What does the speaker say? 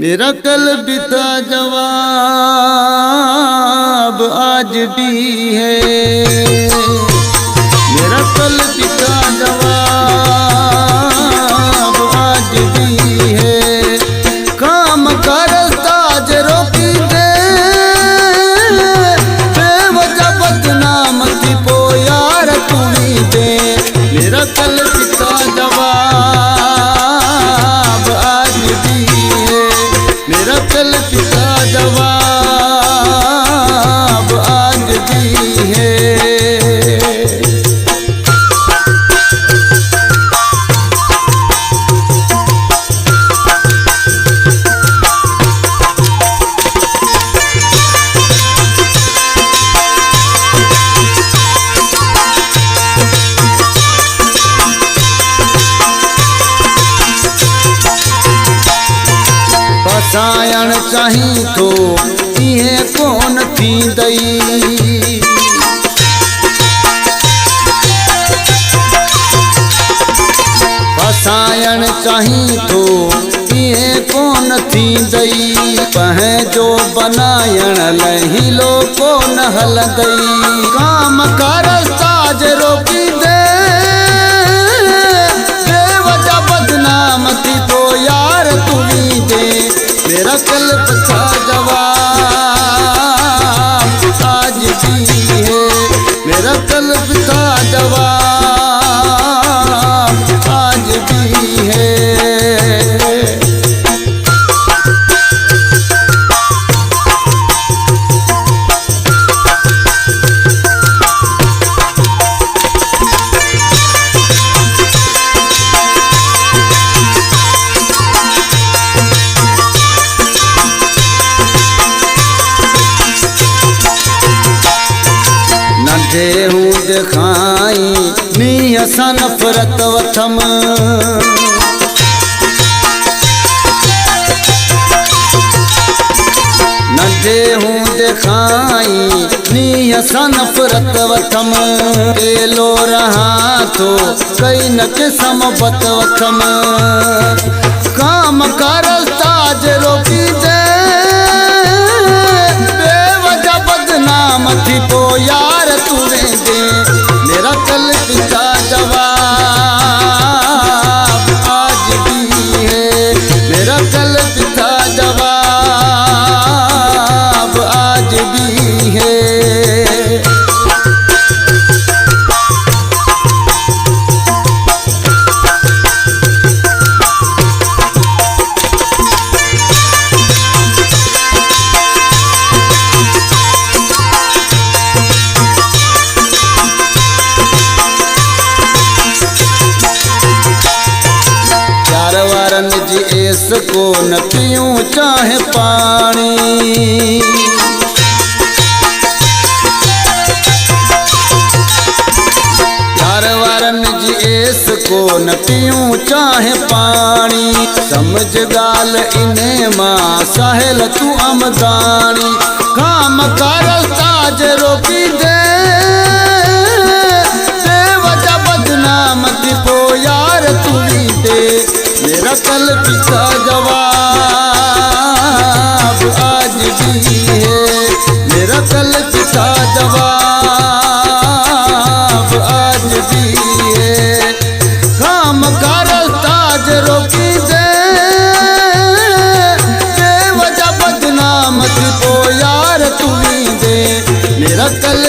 मेरा कल बीता जवाब आज भी है। मेरा कल बीता जवाब आज भी है। काम करता जरो की दे बेवजह बदनाम थी पो यार तू ही दे। मेरा कल बीता जवाब आज भी है। मेरा कल बीता जवाब आज भी है। फसायण चाही तो इहे कोन थी दई। फसायण चाही तो इहे कोन थी दई। पहे जो बनायण लहिलो कोन हल दई। काम कर साज रोकी दे बेवजह बदनाम थी तो यार तू ही दे। मेरा कल बीता जवाब आज भी है। मेरा कल बीता जवाब आज भी है। हूँ दिखाई नी असा नफरत वथम। नंढे हूँ दिखाई नी असा नफरत वथम। केलो रहा तो कई न किस्म बत वथम। काम कर ताज रोकी दे बेवजह बदनाम थी पो यार तू दे। मेरा कल बीता जवाब आज भी है। मेरा कल बीता जवाब आज भी है। जी इसको न पीऊं चाहे पानी। चार वारन जी इसको न पीऊं चाहे पानी। समझ गाल इन्हें मां साहिल तू अमदानी। काम कर ताज रोकी दे बेवजह बदनाम थी पो यार तू ही दे। मेरा कल बीता जवाब आज भी है। मेरा कल बीता जवाब आज भी है। काम कर ताज रोकी दे बेवजह बदनाम थी पो यार तू ही दे। मेरा कल